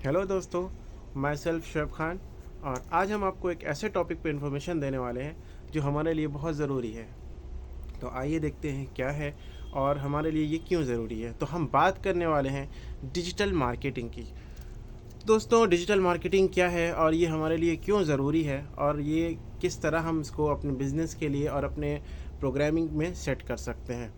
Hello दोस्तों, मैं self Shoaib Khan. और आज हम आपको एक ऐसे टॉपिक पे इन्फॉर्मेशन देने वाले हैं जो हमारे लिए बहुत ज़रूरी है। तो आइए देखते हैं क्या है और हमारे लिए ये क्यों ज़रूरी है। तो हम बात करने वाले हैं डिजिटल मार्केटिंग की। दोस्तों, डिजिटल मार्केटिंग क्या है और ये हमारे लिए क्यों ज़रूरी है और ये किस तरह हम इसको अपने बिज़नेस के लिए और अपने प्रोग्रामिंग में सेट कर सकते हैं।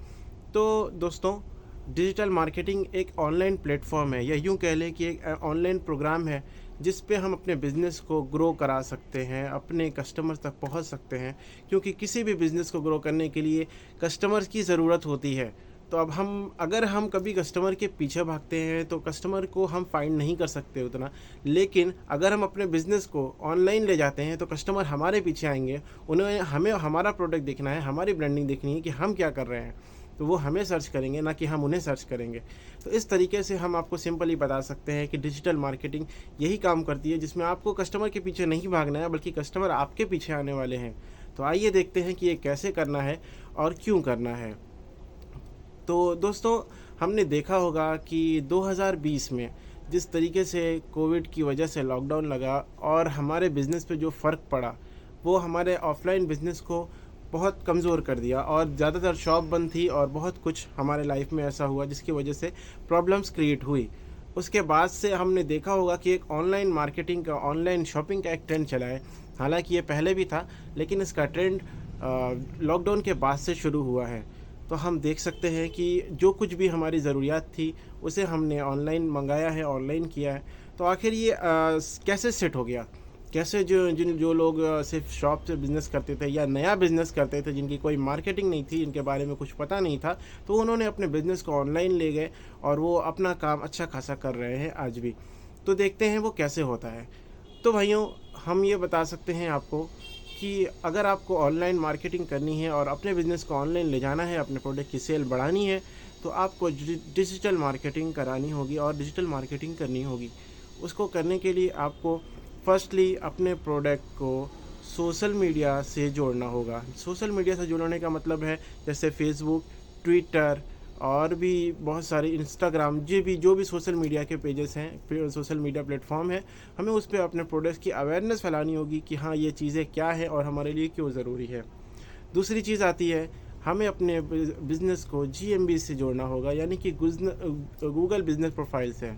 तो दोस्तों, डिजिटल मार्केटिंग एक ऑनलाइन प्लेटफॉर्म है या यूँ कह लें कि एक ऑनलाइन प्रोग्राम है जिस पे हम अपने बिज़नेस को ग्रो करा सकते हैं, अपने कस्टमर्स तक पहुंच सकते हैं। क्योंकि किसी भी बिज़नेस को ग्रो करने के लिए कस्टमर्स की ज़रूरत होती है। तो अब अगर हम कभी कस्टमर के पीछे भागते हैं तो कस्टमर को हम फाइंड नहीं कर सकते उतना। लेकिन अगर हम अपने बिज़नेस को ऑनलाइन ले जाते हैं तो कस्टमर हमारे पीछे आएंगे। उन्हें हमें हमारा प्रोडक्ट देखना है, हमारी ब्रांडिंग देखनी है कि हम क्या कर रहे हैं। तो वो हमें सर्च करेंगे, ना कि हम उन्हें सर्च करेंगे। तो इस तरीके से हम आपको सिंपली बता सकते हैं कि डिजिटल मार्केटिंग यही काम करती है, जिसमें आपको कस्टमर के पीछे नहीं भागना है बल्कि कस्टमर आपके पीछे आने वाले हैं। तो आइए देखते हैं कि ये कैसे करना है और क्यों करना है। तो दोस्तों, हमने देखा होगा कि 2020 में जिस तरीके से कोविड की वजह से लॉकडाउन लगा और हमारे बिज़नेस पे जो फ़र्क पड़ा, वो हमारे ऑफ़लाइन बिज़नेस को बहुत कमज़ोर कर दिया और ज़्यादातर शॉप बंद थी और बहुत कुछ हमारे लाइफ में ऐसा हुआ जिसकी वजह से प्रॉब्लम्स क्रिएट हुई। उसके बाद से हमने देखा होगा कि एक ऑनलाइन मार्केटिंग का, ऑनलाइन शॉपिंग का एक ट्रेंड चला है। हालांकि ये पहले भी था, लेकिन इसका ट्रेंड लॉकडाउन के बाद से शुरू हुआ है। तो हम देख सकते हैं कि जो कुछ भी हमारी ज़रूरियात थी उसे हमने ऑनलाइन मंगाया है, ऑनलाइन किया है। तो आखिर ये कैसे सेट हो गया? कैसे जो लोग सिर्फ शॉप से बिज़नेस करते थे या नया बिज़नेस करते थे, जिनकी कोई मार्केटिंग नहीं थी, जिनके बारे में कुछ पता नहीं था, तो उन्होंने अपने बिज़नेस को ऑनलाइन ले गए और वो अपना काम अच्छा खासा कर रहे हैं आज भी। तो देखते हैं वो कैसे होता है। तो भाइयों, हम ये बता सकते हैं आपको कि अगर आपको ऑनलाइन मार्केटिंग करनी है और अपने बिज़नेस को ऑनलाइन ले जाना है, अपने प्रोडक्ट की सेल बढ़ानी है, तो आपको डिजिटल मार्केटिंग करानी होगी और डिजिटल मार्केटिंग करनी होगी। उसको करने के लिए आपको फर्स्टली अपने प्रोडक्ट को सोशल मीडिया से जोड़ना होगा। सोशल मीडिया से जोड़ने का मतलब है जैसे फेसबुक, ट्विटर और भी बहुत सारे इंस्टाग्राम, जो भी सोशल मीडिया के पेजेस हैं, सोशल मीडिया प्लेटफॉर्म है, हमें उस पर अपने प्रोडक्ट्स की अवेयरनेस फैलानी होगी कि हाँ, ये चीज़ें क्या है और हमारे लिए क्यों ज़रूरी है। दूसरी चीज़ आती है, हमें अपने बिज़नेस को GMB से जोड़ना होगा, यानी कि गूगल बिज़नेस प्रोफाइल से।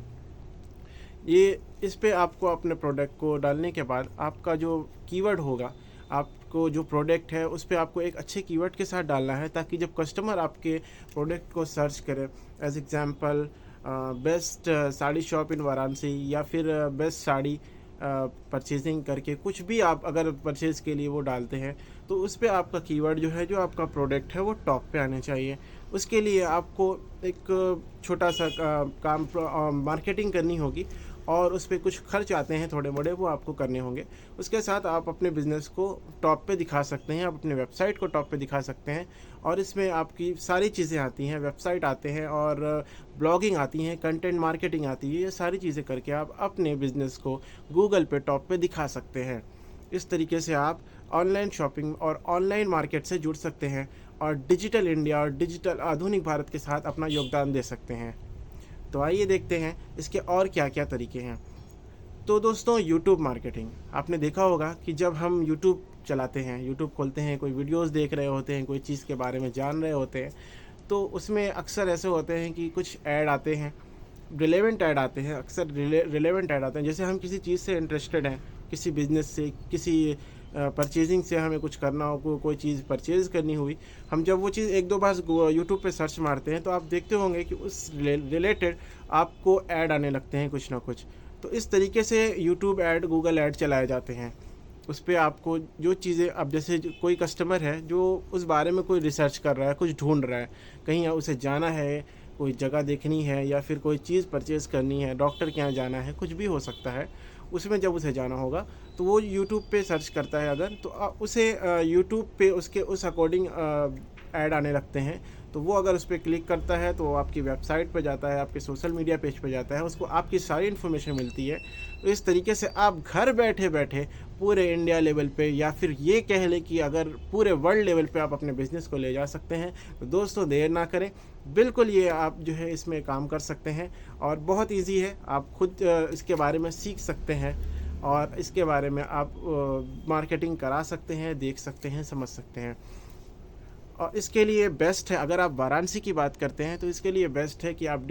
ये इस पे आपको अपने प्रोडक्ट को डालने के बाद आपका जो कीवर्ड होगा, आपको जो प्रोडक्ट है उस पे आपको एक अच्छे कीवर्ड के साथ डालना है, ताकि जब कस्टमर आपके प्रोडक्ट को सर्च करे, as example best sari shop in Varanasi या फिर बेस्ट साड़ी परचेजिंग करके कुछ भी आप अगर परचेज़ के लिए वो डालते हैं, तो उस पे आपका कीवर्ड जो है, जो आपका प्रोडक्ट है, वो टॉप पे आने चाहिए। उसके लिए आपको एक छोटा सा काम मार्केटिंग करनी होगी और उस पर कुछ खर्च आते हैं थोड़े बड़े, वो आपको करने होंगे। उसके साथ आप अपने बिज़नेस को टॉप पे दिखा सकते हैं, आप अपने वेबसाइट को टॉप पे दिखा सकते हैं। और इसमें आपकी सारी चीज़ें आती हैं, वेबसाइट आते हैं और ब्लॉगिंग आती हैं, कंटेंट मार्केटिंग आती है। ये सारी चीज़ें करके आप अपने बिज़नेस को गूगल पे टॉप पे दिखा सकते हैं। इस तरीके से आप ऑनलाइन शॉपिंग और ऑनलाइन मार्केट से जुड़ सकते हैं और डिजिटल इंडिया और डिजिटल आधुनिक भारत के साथ अपना योगदान दे सकते हैं। तो आइए देखते हैं इसके और क्या क्या तरीके हैं। तो दोस्तों, यूट्यूब मार्केटिंग, आपने देखा होगा कि जब हम यूट्यूब चलाते हैं, यूट्यूब खोलते हैं, कोई वीडियोस देख रहे होते हैं, कोई चीज़ के बारे में जान रहे होते हैं, तो उसमें अक्सर ऐसे होते हैं कि कुछ ऐड आते हैं, रिलेवेंट ऐड आते हैं, अक्सर रिलेवेंट ऐड आते हैं। जैसे हम किसी चीज़ से इंटरेस्टेड हैं, किसी बिज़नेस से, किसी परचेजिंग से हमें कुछ करना हो, कोई चीज़ परचेज़ करनी हुई, हम जब वो चीज़ एक दो बार यूट्यूब पे सर्च मारते हैं तो आप देखते होंगे कि उस रिलेटेड आपको ऐड आने लगते हैं कुछ ना कुछ। तो इस तरीके से यूट्यूब ऐड, गूगल ऐड चलाए जाते हैं। उस पे आपको जो चीज़ें, अब जैसे कोई कस्टमर है जो उस बारे में कोई रिसर्च कर रहा है, कुछ ढूंढ रहा है, कहीं उसे जाना है, कोई जगह देखनी है या फिर कोई चीज़ परचेज़ करनी है, डॉक्टर के यहाँ जाना है, कुछ भी हो सकता है। उसमें जब उसे जाना होगा तो वो यूट्यूब पे सर्च करता है अगर, तो उसे यूट्यूब पे उसके उस अकॉर्डिंग ऐड आने लगते हैं तो वो अगर उस पर क्लिक करता है तो वो आपकी वेबसाइट पर जाता है, आपके सोशल मीडिया पेज पर जाता है, उसको आपकी सारी इन्फॉर्मेशन मिलती है। तो इस तरीके से आप घर बैठे बैठे पूरे इंडिया लेवल पे, या फिर ये कह लें कि अगर पूरे वर्ल्ड लेवल पे आप अपने बिज़नेस को ले जा सकते हैं। तो दोस्तों देर ना करें, बिल्कुल ये आप जो है इसमें काम कर सकते हैं और बहुत इजी है। आप खुद इसके बारे में सीख सकते हैं और इसके बारे में आप मार्केटिंग करा सकते हैं, देख सकते हैं, समझ सकते हैं। और इसके लिए बेस्ट है, अगर आप वाराणसी की बात करते हैं तो इसके लिए बेस्ट है कि आप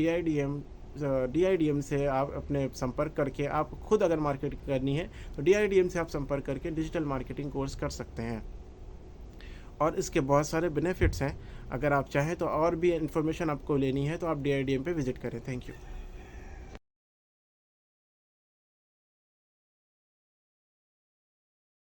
DIDM से आप अपने संपर्क करके, आप खुद अगर मार्केटिंग करनी है तो DIDM से आप संपर्क करके डिजिटल मार्केटिंग कोर्स कर सकते हैं। और इसके बहुत सारे बेनिफिट्स हैं। अगर आप चाहें तो और भी इन्फॉर्मेशन आपको लेनी है तो आप DIDM पे विज़िट करें। Thank you.